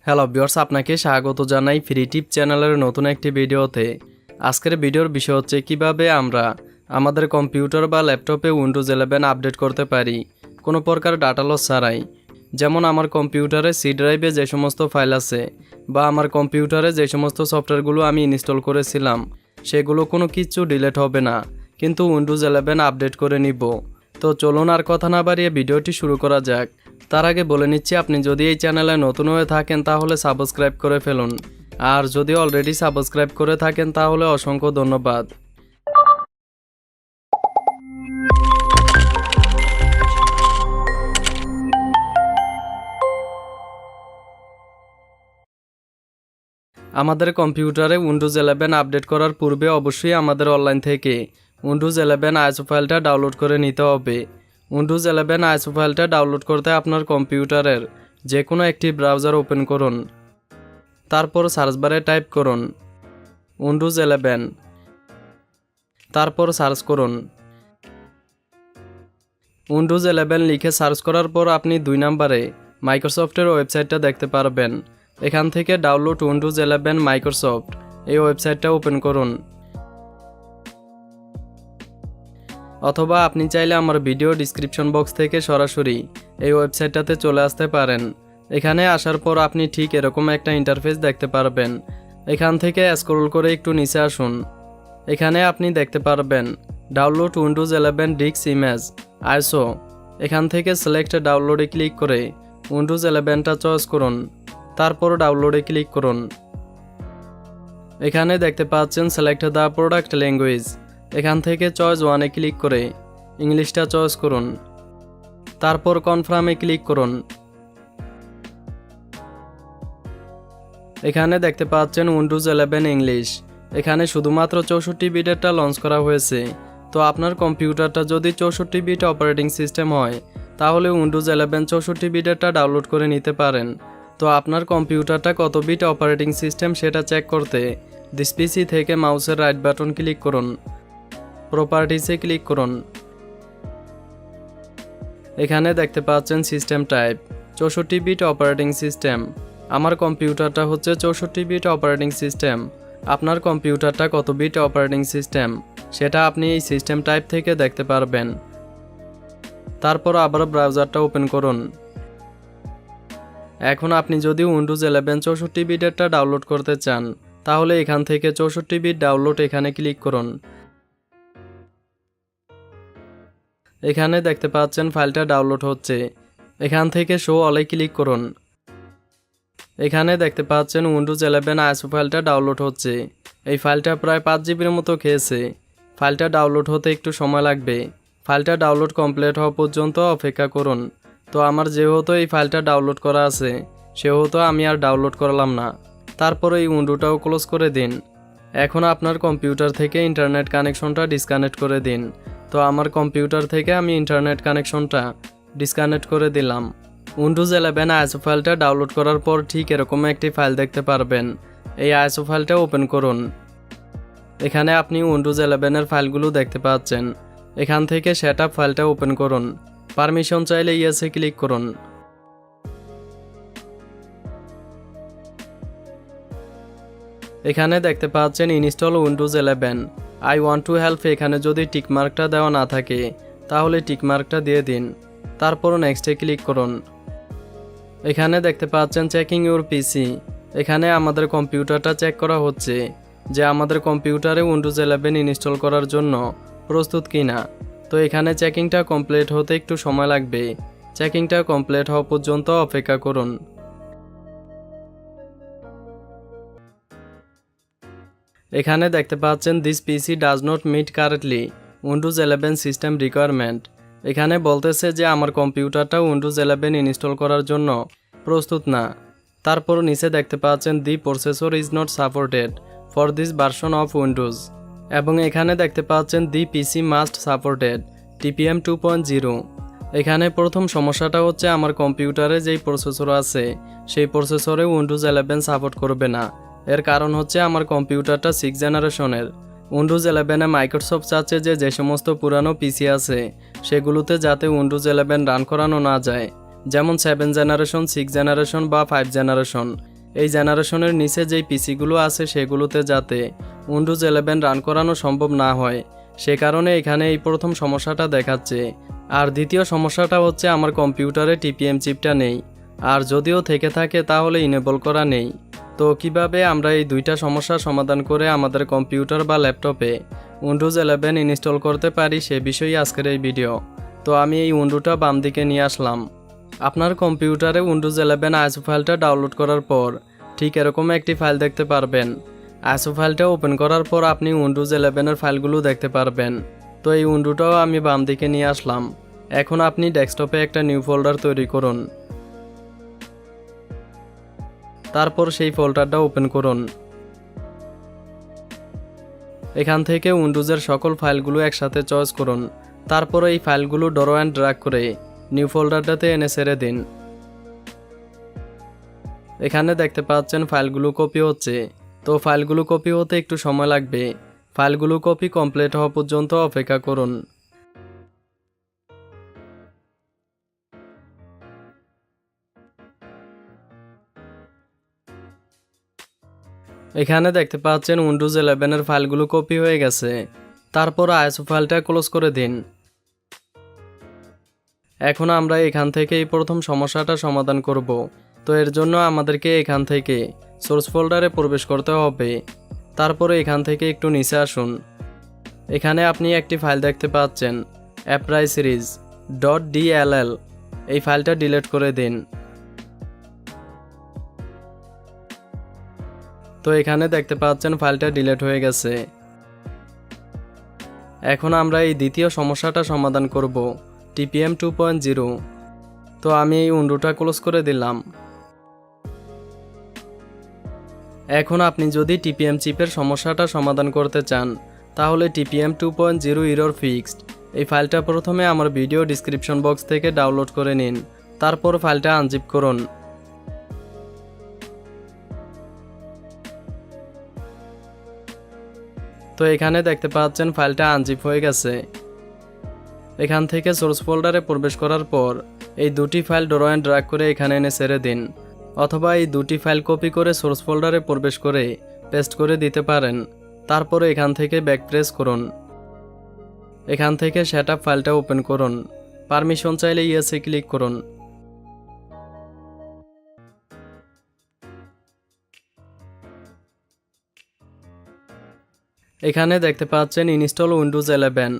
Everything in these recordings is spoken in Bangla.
হ্যালো ভিউয়ার্স, আপনাকে স্বাগত জানাই ফ্রি টিপ চ্যানেলের নতুন একটি ভিডিওতে। আজকের ভিডিওর বিষয় হচ্ছে কিভাবে আমরা আমাদের কম্পিউটার বা ল্যাপটপে উইন্ডোজ 11 আপডেট করতে পারি কোনো প্রকার ডাটা লস ছাড়াই। যেমন আমার কম্পিউটারে সি ড্রাইভে যে সমস্ত ফাইল আছে বা আমার কম্পিউটারে যে সমস্ত সফটওয়্যারগুলো আমি ইনস্টল করেছিলাম সেগুলো কোনো কিছু ডিলিট হবে না, কিন্তু উইন্ডোজ 11 আপডেট করে নিব। তো চলুন আর কথা না বাড়িয়ে ভিডিওটি শুরু করা যাক। তার আগে বলে নিচ্ছি, আপনি যদি এই চ্যানেলে নতুন হয়ে থাকেন তাহলে সাবস্ক্রাইব করে ফেলুন, আর যদি অলরেডি সাবস্ক্রাইব করে থাকেন তাহলে অসংখ্য ধন্যবাদ। আমাদের কম্পিউটারে উইন্ডোজ 11 আপডেট করার পূর্বে অবশ্যই আমাদের অনলাইন থেকে উইন্ডোজ 11 আইএসও ফাইলটা ডাউনলোড করে নিতে হবে। উইন্ডোজ 11 আইএসও ফাইলটা ডাউনলোড করতে আপনার কম্পিউটারের যে কোনো একটি ব্রাউজার ওপেন করুন, তারপর সার্চ বারে টাইপ করুন উইন্ডোজ 11, তারপর সার্চ করুন উইন্ডোজ 11 লিখে সার্চ করার পর আপনি 2 নম্বরে মাইক্রোসফটের ওয়েবসাইটটা দেখতে পারবেন। এখান থেকে ডাউনলোড উইন্ডোজ 11 মাইক্রোসফট এই ওয়েবসাইটটা ওপেন করুন, অথবা আপনি চাইলে আমার ভিডিও ডিসক্রিপশন বক্স থেকে সরাসরি এই ওয়েবসাইটটাতে চলে আসতে পারেন। এখানে আসার পর আপনি ঠিক এরকম একটা ইন্টারফেস দেখতে পারবেন। এখান থেকে স্ক্রল করে একটু নিচে আসুন। এখানে আপনি দেখতে পারবেন download Windows 11 disk image ISO. এখান থেকে সিলেক্ট ডাউনলোডে ক্লিক করে উইন্ডোজ 11টা চয়েস করুন, তারপর ডাউনলোডে ক্লিক করুন। এখানে দেখতে পাচ্ছেন সিলেক্ট দ্য প্রোডাক্ট ল্যাঙ্গুয়েজ। এখান থেকে চয়েস 1-এ ক্লিক করে ইংলিশটা চয়েস করুন, তারপর কনফার্মে ক্লিক করুন। এখানে দেখতে পাচ্ছেন উইন্ডোজ 11 ইংলিশ। এখানে শুধুমাত্র 64 বিটেরটা লঞ্চ করা হয়েছে। তো আপনার কম্পিউটারটা যদি 64 বিট অপারেটিং সিস্টেম হয় তাহলে উইন্ডোজ 11 64 বিটেরটা ডাউনলোড করে নিতে পারেন। তো আপনার কম্পিউটারটা কত বিট অপারেটিং সিস্টেম সেটা চেক করতে দিস পিসি থেকে মাউসের রাইট বাটন ক্লিক করুন, প্রপার্টিসে ক্লিক করুন। এখানে দেখতে পাচ্ছেন system type 64 bit operating system. আমার কম্পিউটারটা হচ্ছে 64 বিট অপারেটিং সিস্টেম। আপনার কম্পিউটারটা কত বিট অপারেটিং সিস্টেম সেটা আপনি এই সিস্টেম টাইপ থেকে দেখতে পারবেন। তারপর আবার ব্রাউজারটা ওপেন করুন। এখন আপনি যদি উইন্ডোজ 11 64 বিটেরটা ডাউনলোড করতে চান তাহলে এখান থেকে 64 বিট ডাউনলোড এখানে ক্লিক করুন। এখানে দেখতে পাচ্ছেন ফাইলটা ডাউনলোড হচ্ছে। এখান থেকে শো অলে ক্লিক করুন। এখানে দেখতে পাচ্ছেন উইন্ডোজ 11 আইএসও ফাইলটা ডাউনলোড হচ্ছে। এই ফাইলটা প্রায় 5 জিবির মতো খেয়েছে। ফাইলটা ডাউনলোড হতে একটু সময় লাগবে। ফাইলটা ডাউনলোড কমপ্লিট হওয়া পর্যন্ত অপেক্ষা করুন। তো আমার যেহেতু এই ফাইলটা ডাউনলোড করা আছে সেহেতু আমি আর ডাউনলোড করলাম না। তারপরে এই উইন্ডোটাও ক্লোজ করে দিন। এখন আপনার কম্পিউটার থেকে ইন্টারনেট কানেকশনটা ডিসকানেক্ট করে দিন। তো আমার কম্পিউটার থেকে আমি ইন্টারনেট কানেকশনটা ডিসকানেক্ট করে দিলাম। উইন্ডোজ 11 আইএসও ফাইলটা ডাউনলোড করার পর ঠিক এরকম একটি ফাইল দেখতে পারবেন। এই আইএসও ফাইলটা ওপেন করুন। এখানে আপনি উইন্ডোজ 11 এর ফাইলগুলো দেখতে পাচ্ছেন। এখান থেকে সেটআপ ফাইলটা ওপেন করুন। পারমিশন চাইলে ইয়েসে ক্লিক করুন। এখানে দেখতে পাচ্ছেন install Windows 11 I want to help. এখানে যদি টিকমার্কটা দেওয়া না থাকে তাহলে টিকমার্কটা দিয়ে দিন, তারপর নেক্সটে ক্লিক করুন। এখানে দেখতে পাচ্ছেন চেকিং ইউর পিসি। এখানে আমাদের কম্পিউটারটা চেক করা হচ্ছে যে আমাদের কম্পিউটারে উইন্ডোজ 11 ইনস্টল করার জন্য প্রস্তুত কিনা। তো এখানে চেকিংটা কমপ্লিট হতে একটু সময় লাগবে। চেকিংটা কমপ্লিট হওয়া পর্যন্ত অপেক্ষা করুন। এখানে দেখতে পাচ্ছেন this PC does not meet currently Windows 11 system requirement. এখানে বলতেছে যে আমার কম্পিউটারটা উইন্ডোজ 11 ইনস্টল করার জন্য প্রস্তুত না। তারপর নিচে দেখতে পাচ্ছেন the processor is not supported for this version of Windows, এবং এখানে দেখতে পাচ্ছেন the PC must supported TPM 2.0। এখানে প্রথম সমস্যাটা হচ্ছে আমার কম্পিউটারে যেই প্রসেসর আছে সেই প্রসেসরে উইন্ডোজ 11 সাপোর্ট করবে না। এর কারণ হচ্ছে আমার কম্পিউটারটা 6 জেনারেশনের। উইন্ডোজ 11-এ মাইক্রোসফট চাচ্ছে যে সমস্ত পুরানো পিসি আছে সেগুলোতে যাতে উইন্ডোজ 11 রান করানো না যায়, যেমন 7 জেনারেশন, 6 জেনারেশন বা 5 জেনারেশন। এই জেনারেশনের নিচে যেই পিসিগুলো আছে সেগুলোতে যাতে উইন্ডোজ 11 রান করানো সম্ভব না হয়, সে কারণে এখানে এই প্রথম সমস্যাটা দেখাচ্ছে। আর দ্বিতীয় সমস্যাটা হচ্ছে আমার কম্পিউটারে টিপিএম চিপটা নেই, আর যদিও থেকে থাকে তাহলে ইনেবল করা নেই। তো কিভাবে আমরা এই দুইটা সমস্যার সমাধান করে আমাদের কম্পিউটার বা ল্যাপটপে উইন্ডোজ 11 ইনস্টল করতে পারি সে বিষয়ে আজকের এই ভিডিও। তো আমি এই উইন্ডোটা বাম দিকে নিয়ে আসলাম। আপনার কম্পিউটারে উইন্ডোজ 11 আইসো ফাইলটা ডাউনলোড করার পর ঠিক এরকম একটি ফাইল দেখতে পারবেন। আইসো ফাইলটা ওপেন করার পর আপনি উইন্ডোজ 11 ফাইলগুলো দেখতে পারবেন। তো এই উইন্ডোটাও আমি বাম দিকে নিয়ে আসলাম। এখন আপনি ডেস্কটপে একটা নিউ ফোল্ডার তৈরি করুন, তারপর সেই ফোল্ডারটা ওপেন করুন। এখান থেকে উইন্ডোজের সকল ফাইলগুলো একসাথে চয়েস করুন, তারপর এই ফাইলগুলো ড্র অ্যান্ড ড্র্যাগ করে নিউ ফোল্ডারটাতে এনে ছেড়ে দিন। এখানে দেখতে পাচ্ছেন ফাইলগুলো কপি হচ্ছে। তো ফাইলগুলো কপি হতে একটু সময় লাগবে। ফাইলগুলো কপি কমপ্লিট হওয়া পর্যন্ত অপেক্ষা করুন। এখানে দেখতে পাচ্ছেন উইন্ডোজ 11 ফাইলগুলো কপি হয়ে গেছে। তারপর আইএসও ফাইলটা ক্লোজ করে দিন। এখন আমরা এখান থেকে এই প্রথম সমস্যাটা সমাধান করব। তো এর জন্য আমাদেরকে এখান থেকে সোর্স ফোল্ডারে প্রবেশ করতে হবে। তারপরে এখান থেকে একটু নিচে আসুন। এখানে আপনি একটি ফাইল দেখতে পাচ্ছেন অ্যাপ্রাই সিরিজ .dll। এই ফাইলটা ডিলিট করে দিন। তো এখানে দেখতে পাচ্ছেন ফাইলটা ডিলিট হয়ে গেছে। এখন আমরা এই দ্বিতীয় সমস্যাটা সমাধান করব, টিপিএম 2.0। তো আমি এই উইন্ডোটা ক্লোজ করে দিলাম। এখন আপনি যদি টিপিএম চিপের সমস্যাটা সমাধান করতে চান তাহলে টিপিএম 2.0 এরর ফিক্সড এই ফাইলটা প্রথমে আমার ভিডিও ডিসক্রিপশন বক্স থেকে ডাউনলোড করে নিন। তারপর ফাইলটা আনজিপ করুন। তো এখানে দেখতে পাচ্ছেন ফাইলটা আনজিপ হয়ে গেছে। এখান থেকে সোর্স ফোল্ডারে প্রবেশ করার পর এই দুটি ফাইল ড্র অ্যান্ড ড্র্যাগ করে এখানে এনে ছেড়ে দিন, অথবা এই দুটি ফাইল কপি করে সোর্স ফোল্ডারে প্রবেশ করে পেস্ট করে দিতে পারেন। তারপরে এখান থেকে ব্যাক প্রেস করুন। এখান থেকে সেটআপ ফাইলটা ওপেন করুন। পারমিশন চাইলে ইয়েসে ক্লিক করুন। এখানে দেখতে পাচ্ছেন install Windows 11।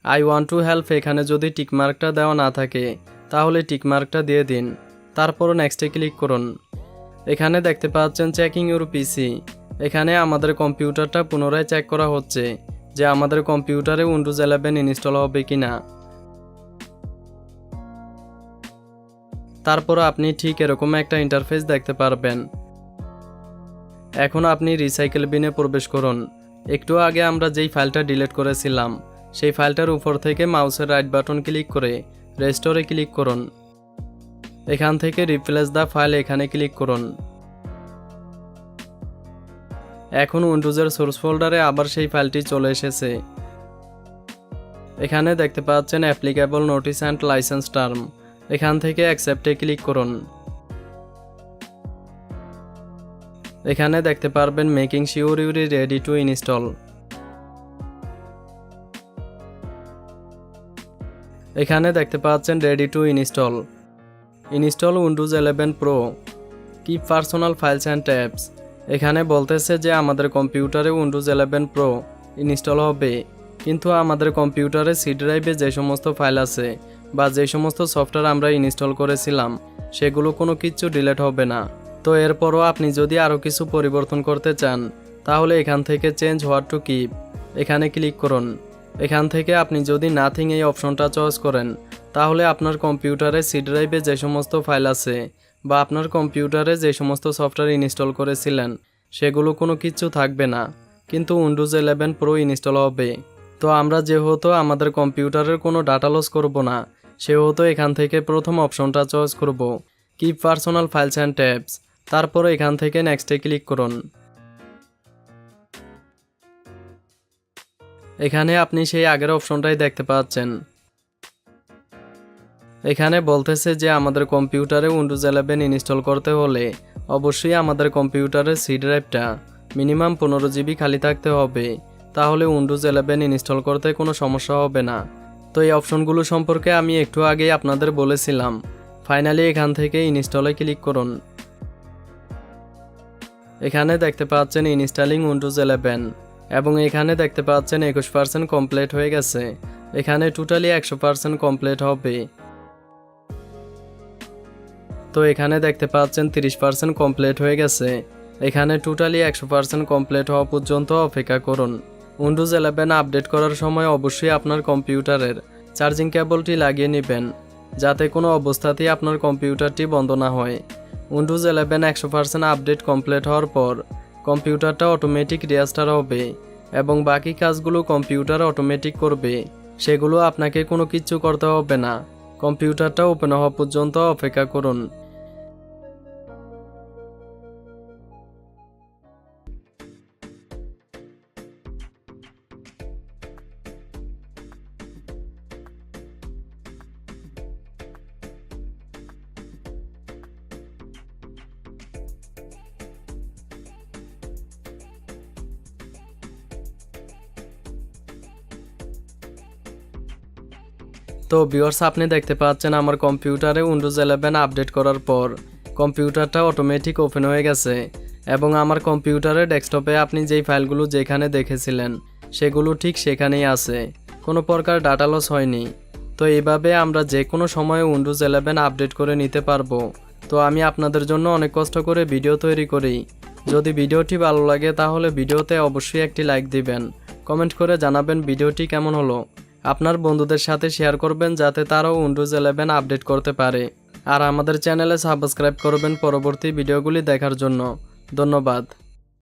I want to help এখানে যদি টিকমার্কটা দেওয়া না থাকে তাহলে টিকমার্কটা দিয়ে দিন। তারপর নেক্সটে ক্লিক করুন। এখানে দেখতে পাচ্ছেন চেকিং ইউর পিসি। এখানে আমাদের কম্পিউটারটা পুনরায় চেক করা হচ্ছে যে আমাদের কম্পিউটারে উইন্ডোজ 11 ইনস্টল হবে কিনা। তারপর আপনি ঠিক এরকম একটা ইন্টারফেস দেখতে পারবেন। এখন আপনি রিসাইকেল বিনে প্রবেশ করুন। একটু আগে আমরা যেই ফাইলটা ডিলিট করেছিলাম সেই ফাইলটার উপর থেকে মাউসের রাইট বাটন ক্লিক করে রেস্টোরে ক্লিক করুন। এখান থেকে রিপ্লেস দ্য ফাইল এখানে ক্লিক করুন। এখন উইন্ডোজের সোর্স ফোল্ডারে আবার সেই ফাইলটি চলে এসেছে। এখানে দেখতে পাচ্ছেন applicable notice and licence term. এখান থেকে অ্যাকসেপ্টে ক্লিক করুন। এখানে দেখতে পারবেন making sure your ready to install. এখানে দেখতে পাচ্ছেন ready to install. Install Windows 11 pro, keep personal files and tabs. এখানে বলতেছে যে আমাদের কম্পিউটারে উইন্ডোজ 11 প্রো ইনস্টল হবে, কিন্তু আমাদের কম্পিউটারে সি ড্রাইভে যে সমস্ত ফাইল আছে বা যে সমস্ত সফটওয়্যার আমরা ইনস্টল করেছিলাম সেগুলো কোনো কিছু ডিলিট হবে না। তো এরপরও আপনি যদি আরও কিছু পরিবর্তন করতে চান তাহলে এখান থেকে চেঞ্জ হোয়াট টু কিপ এখানে ক্লিক করুন। এখান থেকে আপনি যদি নাথিং এই অপশনটা চয়েস করেন তাহলে আপনার কম্পিউটারে সি ড্রাইভে যে সমস্ত ফাইল আছে বা আপনার কম্পিউটারে যে সমস্ত সফটওয়্যার ইনস্টল করেছিলেন সেগুলো কোনো কিছু থাকবে না, কিন্তু উইন্ডোজ 11 প্রো ইনস্টল হবে। তো আমরা যেহেতু আমাদের কম্পিউটারের কোনো ডাটা লস করব না সেহেতু এখান থেকে প্রথম অপশনটা চয়েস করব, keep personal files and tabs. তারপর এখান থেকে নেক্সটে ক্লিক করুন। এখানে আপনি সেই আগের অপশনটাই দেখতে পাচ্ছেন। এখানে বলতেছে যে আমাদের কম্পিউটারে উইন্ডোজ 11 ইনস্টল করতে হলে অবশ্যই আমাদের কম্পিউটারের সি ড্রাইভটা মিনিমাম 15 জিবি খালি থাকতে হবে, তাহলে উইন্ডোজ 11 ইনস্টল করতে কোনো সমস্যা হবে না। তো এই অপশনগুলো সম্পর্কে আমি একটু আগেই আপনাদের বলেছিলাম। ফাইনালি এখান থেকে ইনস্টলে ক্লিক করুন। এখানে দেখতে পাচ্ছেন ইনস্টলিং উইন্ডোজ 11 এবং এখানে দেখতে পাচ্ছেন 21% কমপ্লিট হয়ে গেছে। এখানে টোটালি 100% কমপ্লিট হবে। তো এখানে দেখতে পাচ্ছেন 30% কমপ্লিট হয়ে গেছে। এখানে টোটালি 100% কমপ্লিট হওয়া পর্যন্ত অপেক্ষা করুন। উইন্ডোজ 11 আপডেট করার সময় অবশ্যই আপনার কম্পিউটারের চার্জিং কেবলটি লাগিয়ে নেবেন, যাতে কোনো অবস্থাতেই আপনার কম্পিউটারটি বন্ধ না হয়। উইন্ডোজ 11 100% আপডেট কমপ্লিট হওয়ার পর কম্পিউটারটা অটোমেটিক রিস্টার্ট হবে এবং বাকি কাজগুলো কম্পিউটার অটোমেটিক করবে। সেগুলো আপনাকে কোনো কিছু করতে হবে না। কম্পিউটারটা ওপেন হওয়া পর্যন্ত অপেক্ষা করুন। তো ভিউয়ার্স, আপনি দেখতে পাচ্ছেন আমার কম্পিউটারে উইন্ডোজ 11 আপডেট করার পর কম্পিউটারটা অটোমেটিক ওপেন হয়ে গেছে এবং আমার কম্পিউটারে ডেস্কটপে আপনি যেই ফাইলগুলো যেখানে দেখেছিলেন সেগুলো ঠিক সেখানেই আছে, কোনো প্রকার ডাটা লস হয়নি। তো এইভাবে আমরা যে কোনো সময়ে উইন্ডোজ 11 আপডেট করে নিতে পারবো। তো আমি আপনাদের জন্য অনেক কষ্ট করে ভিডিও তৈরি করি। যদি ভিডিওটি ভালো লাগে তাহলে ভিডিওতে অবশ্যই একটি লাইক দিবেন, কমেন্ট করে জানাবেন ভিডিওটি কেমন হলো। আপনার বন্ধুদের সাথে শেয়ার করবেন যাতে তারাও উইন্ডোজ 11 আপডেট করতে পারে। আর আমাদের চ্যানেলে সাবস্ক্রাইব করবেন পরবর্তী ভিডিওগুলি দেখার জন্য। ধন্যবাদ।